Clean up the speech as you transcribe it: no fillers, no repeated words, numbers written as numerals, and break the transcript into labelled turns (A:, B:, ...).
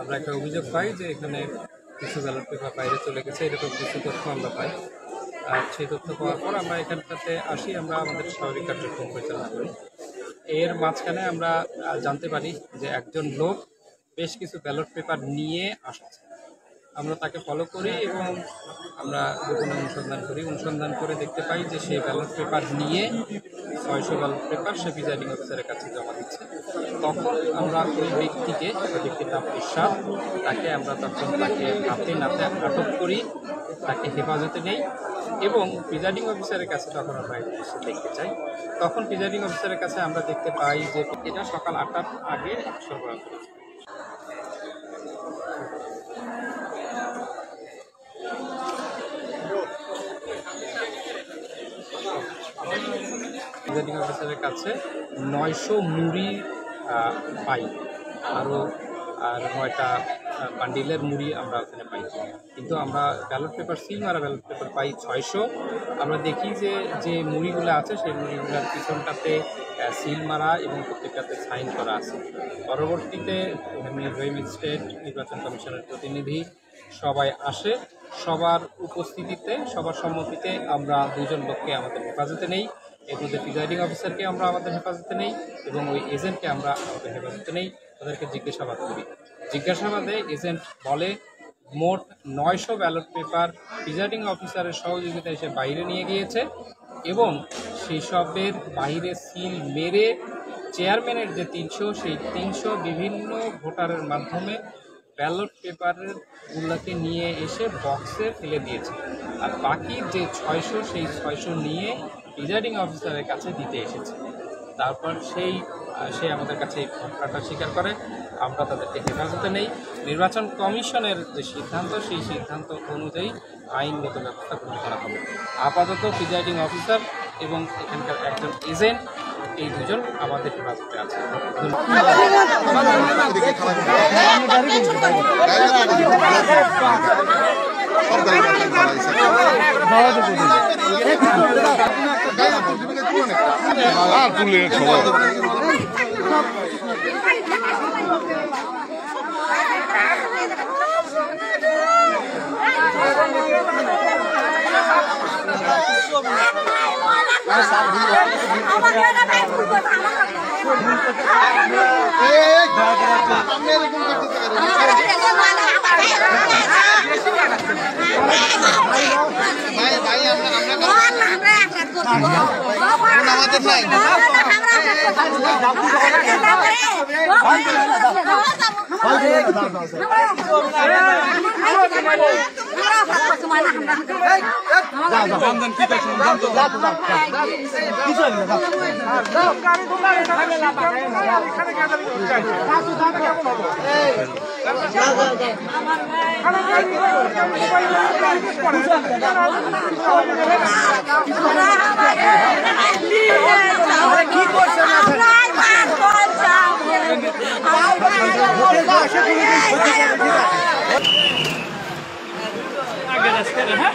A: আমরা একটা অভিযোগ পাই যে এখানে কিছু ব্যালট পেপার বাইরে চলে গেছে, এরকম কিছু তথ্য আমরা পাই। আর সেই তথ্য পাওয়ার পর আমরা এখানটাতে আসি, আমরা আমাদের স্বাভাবিক কার্যক্রম পরিচালনা করি। এর মাঝখানে আমরা জানতে পারি যে একজন লোক বেশ কিছু ব্যালট পেপার নিয়ে আসছে। আমরা তাকে ফলো করি এবং আমরা গোপনে অনুসন্ধান করে দেখতে পাই যে সেই ব্যালট পেপার নিয়ে 600 ব্যালট পেপার সে প্রিজাইডিং অফিসারের কাছে জমা দিচ্ছে। তখন আমরা ওই ব্যক্তির নাম ইরশাদ, আমরা তখন তাকে হাতে নাতে আটক করি, তাকে হেফাজতে নেই এবং প্রিজাইডিং অফিসারের কাছে তখন আমরা দেখতে চাই। তখন প্রিজাইডিং অফিসারের কাছে আমরা দেখতে পাই যে এটা সকাল 8টার আগে সরবরাহ করেছে। প্রিজাইডিং অফিসারের কাছে 900 মুড়ি পাই, আর 9টা বান্ডিলের মুড়ি আমরা ওখানে পাই। কিন্তু আমরা ব্যালট পেপার সিল মারা ব্যালট পেপার পাই 600। আমরা দেখি যে মুড়িগুলো আছে সেই মুড়িগুলোর পিছনটাতে সিল মারা এবং প্রত্যেকটাতে সাইন করা আছে। পরবর্তীতে ম্যাজিস্ট্রেট, নির্বাচন কমিশনের প্রতিনিধি সবাই আসে, সবার উপস্থিতিতে সবার সম্মতিতে আমরা 2 জন লোককে আমাদের হেফাজতে নেই। এর মধ্যে প্রিজাইডিং অফিসারকে আমরা আমাদের হেফাজতে নেই এবং ওই এজেন্টকে আমরা আমাদের হেফাজতে নেই। তাদেরকে জিজ্ঞাসাবাদ করি। জিজ্ঞাসাবাদে এজেন্ট বলে মোট 900 ব্যালট পেপার প্রিজাইডিং অফিসারের সহযোগিতা এসে বাইরে নিয়ে গিয়েছে এবং সেই সবের বাইরে সিল মেরে চেয়ারম্যানের যে 300 সেই 300 বিভিন্ন ভোটারের মাধ্যমে ব্যালট পেপারের গুলোকে নিয়ে এসে বক্সে ফেলে দিয়েছে। আর বাকি যে 600 সেই 600 নিয়ে প্রিজাইডিং অফিসারের কাছে দিতে এসেছে। তারপর সে আমাদের কাছে এই ঘটনাটা স্বীকার করে। আমরা তাদেরকে হেফাজতে নেই। নির্বাচন কমিশনের যে সিদ্ধান্ত সেই সিদ্ধান্ত অনুযায়ী আইনগত ব্যবস্থা গ্রহণ করা হবে। আপাতত প্রিজাইডিং অফিসার এবং এখানকার একজন এজেন্ট, এই 2 জন আমাদের হেফাজতে আছে।
B: হ্যাঁ